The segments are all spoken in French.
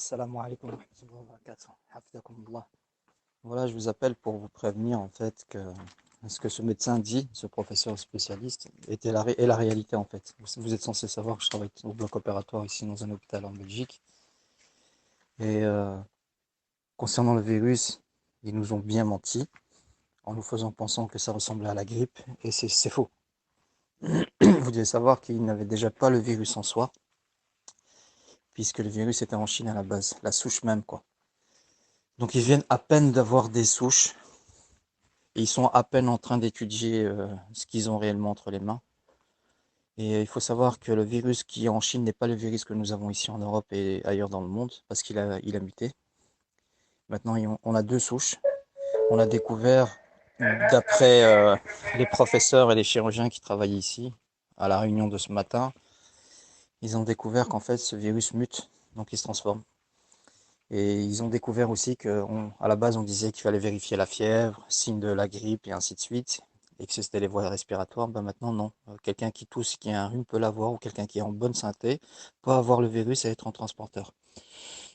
Assalamu alaikum wa rahmatullahi wa barakatuh. Hafidhakumullah. Voilà, je vous appelle pour vous prévenir en fait que ce que ce médecin dit, ce professeur spécialiste, est la réalité en fait. Vous êtes censé savoir que je travaille au bloc opératoire ici dans un hôpital en Belgique. Et concernant le virus, ils nous ont bien menti en nous faisant penser que ça ressemblait à la grippe. Et c'est faux. Vous devez savoir qu'ils n'avaient déjà pas le virus en soi, puisque le virus était en Chine à la base, la souche même quoi. Donc ils viennent à peine d'avoir des souches. Et ils sont à peine en train d'étudier ce qu'ils ont réellement entre les mains. Et il faut savoir que le virus qui est en Chine n'est pas le virus que nous avons ici en Europe et ailleurs dans le monde, parce il a muté. Maintenant, on a deux souches. On a découvert, d'après les professeurs et les chirurgiens qui travaillent ici, à la réunion de ce matin, ils ont découvert qu'en fait ce virus mute, donc il se transforme. Et ils ont découvert aussi qu'à la base, on disait qu'il fallait vérifier la fièvre, signe de la grippe et ainsi de suite, et que c'était les voies respiratoires. Ben maintenant, non. Quelqu'un qui tousse, qui a un rhume peut l'avoir, ou quelqu'un qui est en bonne santé peut avoir le virus et être en transporteur.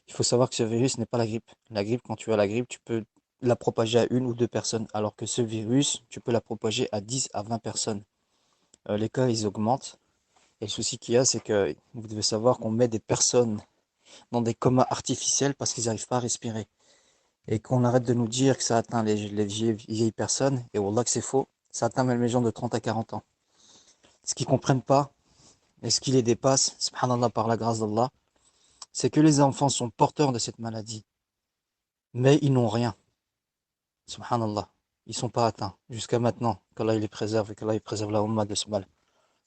Il faut savoir que ce virus n'est pas la grippe. La grippe, quand tu as la grippe, tu peux la propager à une ou deux personnes, alors que ce virus, tu peux la propager à 10 à 20 personnes. Les cas, ils augmentent. Et le souci qu'il y a, c'est que vous devez savoir qu'on met des personnes dans des comas artificiels parce qu'ils n'arrivent pas à respirer. Et qu'on arrête de nous dire que ça atteint les vieilles personnes, et wallah que c'est faux, ça atteint même les gens de 30 à 40 ans. Ce qu'ils comprennent pas, et ce qui les dépasse, subhanallah, par la grâce d'Allah, c'est que les enfants sont porteurs de cette maladie, mais ils n'ont rien, subhanallah. Ils sont pas atteints, jusqu'à maintenant, qu'Allah les préserve, et qu'Allah préserve la Ummah de ce mal.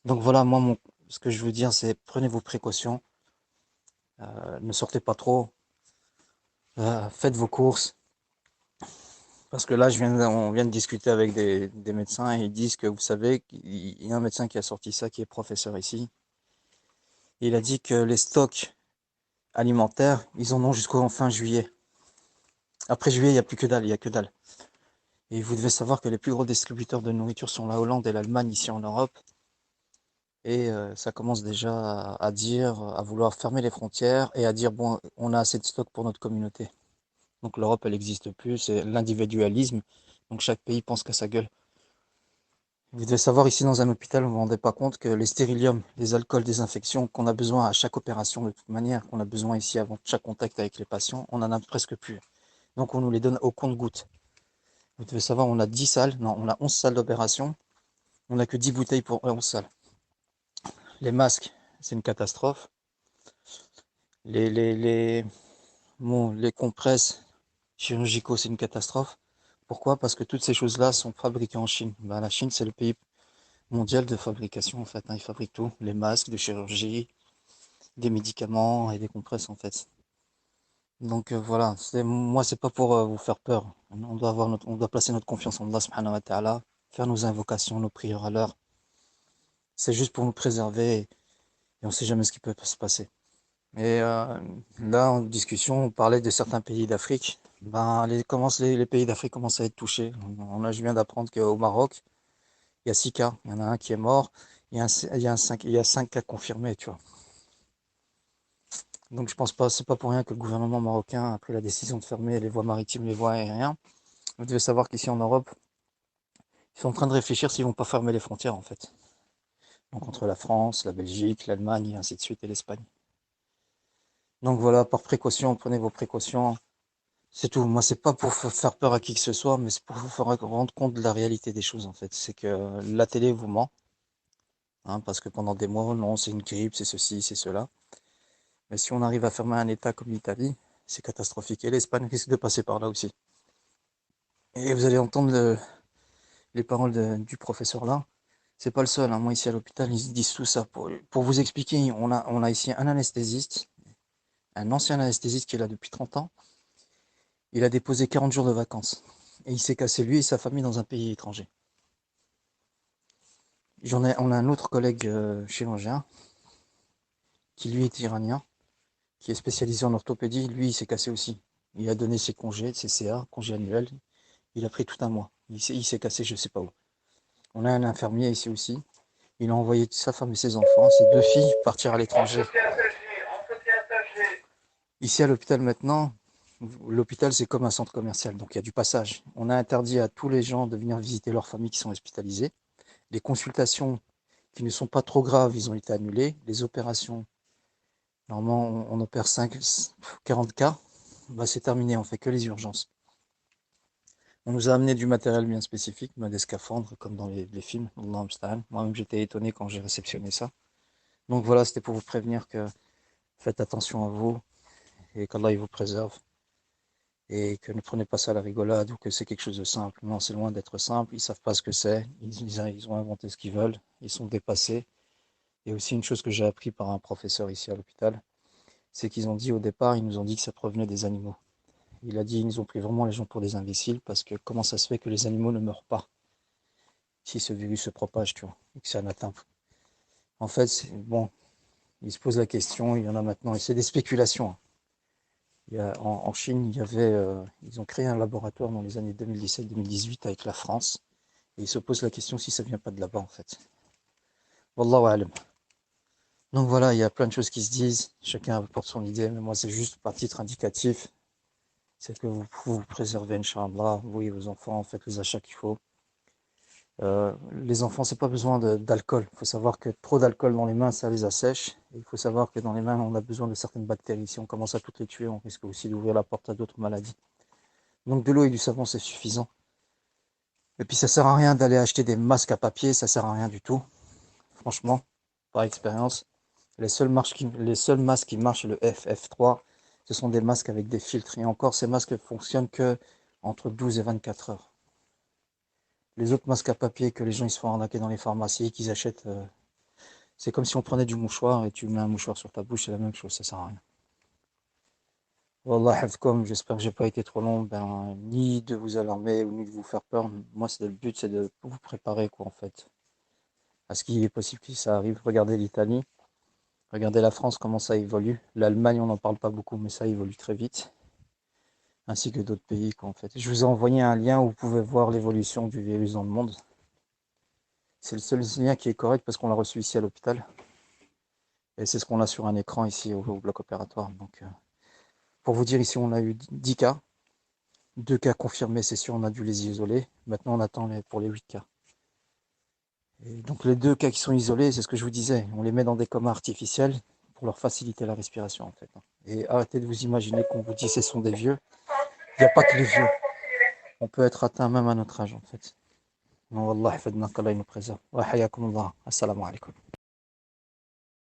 Donc voilà, moi, ce que je veux dire, c'est prenez vos précautions, ne sortez pas trop, faites vos courses, parce que là, on vient de discuter avec des médecins et ils disent que, vous savez, il y a un médecin qui a sorti ça, qui est professeur ici. Et il a dit que les stocks alimentaires, ils en ont jusqu'au fin juillet. Après juillet, il n'y a plus que dalle, il n'y a que dalle. Et vous devez savoir que les plus gros distributeurs de nourriture sont la Hollande et l'Allemagne ici en Europe. Et ça commence déjà à dire, à vouloir fermer les frontières et à dire, bon, on a assez de stocks pour notre communauté. Donc l'Europe, elle n'existe plus, c'est l'individualisme. Donc chaque pays pense qu'à sa gueule. Vous devez savoir, ici dans un hôpital, vous ne vous rendez pas compte que les stériliums, les alcools désinfection qu'on a besoin à chaque opération de toute manière, qu'on a besoin ici avant chaque contact avec les patients, on en a presque plus. Donc on nous les donne au compte-gouttes. Vous devez savoir, on a 10 salles, non, on a 11 salles d'opération, on n'a que 10 bouteilles pour 11 salles. Les masques, c'est une catastrophe. Les, les, les, les compresses chirurgicaux, c'est une catastrophe. Pourquoi? Parce que toutes ces choses-là sont fabriquées en Chine. Ben, la Chine, c'est le pays mondial de fabrication en fait, hein. Ils fabriquent tout, les masques de chirurgie, des médicaments et des compresses en fait. Donc voilà, moi c'est pas pour vous faire peur. On doit placer notre confiance en Allah subhanahu wa ta'ala, faire nos invocations, nos prières à l'heure. C'est juste pour nous préserver et on sait jamais ce qui peut se passer. Et là en discussion, on parlait de certains pays d'Afrique. Ben les pays d'Afrique commencent à être touchés. Je viens d'apprendre qu'au Maroc, il y a 6 cas, il y en a un qui est mort, il y a 5 cas confirmés, tu vois. Donc je pense pas, c'est pas pour rien que le gouvernement marocain a pris la décision de fermer les voies maritimes, les voies aériennes. Vous devez savoir qu'ici en Europe, ils sont en train de réfléchir s'ils vont pas fermer les frontières en fait. Donc entre la France, la Belgique, l'Allemagne, et ainsi de suite, et l'Espagne. Donc voilà, par précaution, prenez vos précautions. C'est tout. Moi, c'est pas pour faire peur à qui que ce soit, mais c'est pour vous faire rendre compte de la réalité des choses en fait. C'est que la télé vous ment, hein, parce que pendant des mois, non, c'est une grippe, c'est ceci, c'est cela. Mais si on arrive à fermer un État comme l'Italie, c'est catastrophique. Et l'Espagne risque de passer par là aussi. Et vous allez entendre les paroles du professeur là. C'est pas le seul, hein. Moi ici à l'hôpital, ils disent tout ça. Pour vous expliquer, on a ici un anesthésiste, un ancien anesthésiste qui est là depuis 30 ans. Il a déposé 40 jours de vacances. Et il s'est cassé lui et sa famille dans un pays étranger. On a un autre collègue chirurgien qui lui est iranien, qui est spécialisé en orthopédie. Lui, il s'est cassé aussi. Il a donné ses congés, ses CA, congés annuels. Il a pris tout un mois. Il s'est cassé je sais pas où. On a un infirmier ici aussi. Il a envoyé sa femme et ses enfants, ses deux filles, partir à l'étranger. Ici à l'hôpital maintenant, l'hôpital c'est comme un centre commercial, donc il y a du passage. On a interdit à tous les gens de venir visiter leurs familles qui sont hospitalisées. Les consultations qui ne sont pas trop graves, ils ont été annulées. Les opérations, normalement on opère 40 cas, bah, c'est terminé, on fait que les urgences. On nous a amené du matériel bien spécifique, des scaphandres comme dans les films. Moi-même j'étais étonné quand j'ai réceptionné ça. Donc voilà, c'était pour vous prévenir que faites attention à vous et qu'Allah il vous préserve. Et que ne prenez pas ça à la rigolade ou que c'est quelque chose de simple. Non, c'est loin d'être simple, ils savent pas ce que c'est, ils ont inventé ce qu'ils veulent, ils sont dépassés. Et aussi une chose que j'ai appris par un professeur ici à l'hôpital, c'est qu'ils ont dit au départ, ils nous ont dit que ça provenait des animaux. Il a dit, ils nous ont pris vraiment les gens pour des imbéciles parce que comment ça se fait que les animaux ne meurent pas si ce virus se propage, tu vois, et que ça n'atteint. En fait, bon, ils se posent la question, il y en a maintenant, et c'est des spéculations. En Chine, ils ont créé un laboratoire dans les années 2017-2018 avec la France, et ils se posent la question si ça vient pas de là-bas, en fait. Wallahu alam. Donc voilà, il y a plein de choses qui se disent, chacun apporte son idée, mais moi c'est juste par titre indicatif, c'est que vous préservez, Inch'Allah, vous et vos enfants, faites les achats qu'il faut. Les enfants, c'est pas besoin d'alcool. Il faut savoir que trop d'alcool dans les mains, ça les assèche. Et il faut savoir que dans les mains, on a besoin de certaines bactéries. Si on commence à toutes les tuer, on risque aussi d'ouvrir la porte à d'autres maladies. Donc de l'eau et du savon, c'est suffisant. Et puis ça sert à rien d'aller acheter des masques à papier, ça sert à rien du tout. Franchement, par expérience, les seuls masques qui marchent, le FF3, ce sont des masques avec des filtres. Et encore, ces masques ne fonctionnent que entre 12 et 24 heures. Les autres masques à papier que les gens ils se font arnaquer dans les pharmacies, qu'ils achètent, c'est comme si on prenait du mouchoir et tu mets un mouchoir sur ta bouche, c'est la même chose, ça sert à rien. Wallah hafkom, j'espère que j'ai pas été trop long, ni de vous alarmer ou ni de vous faire peur. Moi, le but, c'est de vous préparer, quoi, en fait, à ce qui est possible que ça arrive. Regardez l'Italie, regardez la France, comment ça évolue. L'Allemagne, on n'en parle pas beaucoup, mais ça évolue très vite, ainsi que d'autres pays, quoi, en fait. Je vous ai envoyé un lien où vous pouvez voir l'évolution du virus dans le monde. C'est le seul lien qui est correct parce qu'on l'a reçu ici à l'hôpital. Et c'est ce qu'on a sur un écran ici au bloc opératoire. Donc, pour vous dire, ici, on a eu 10 cas. 2 cas confirmés, c'est sûr, on a dû les isoler. Maintenant, on attend pour les 8 cas. Et donc, les 2 cas qui sont isolés, c'est ce que je vous disais. On les met dans des comas artificiels pour leur faciliter la respiration, en fait. Et arrêtez de vous imaginer qu'on vous dit ce sont des vieux. Il n'y a pas que les vieux. On peut être atteint même à notre âge, en fait. Non, Wallah, fadna qu'Allah nous préserve. Wa hayakum Allah. Assalamu alaikum.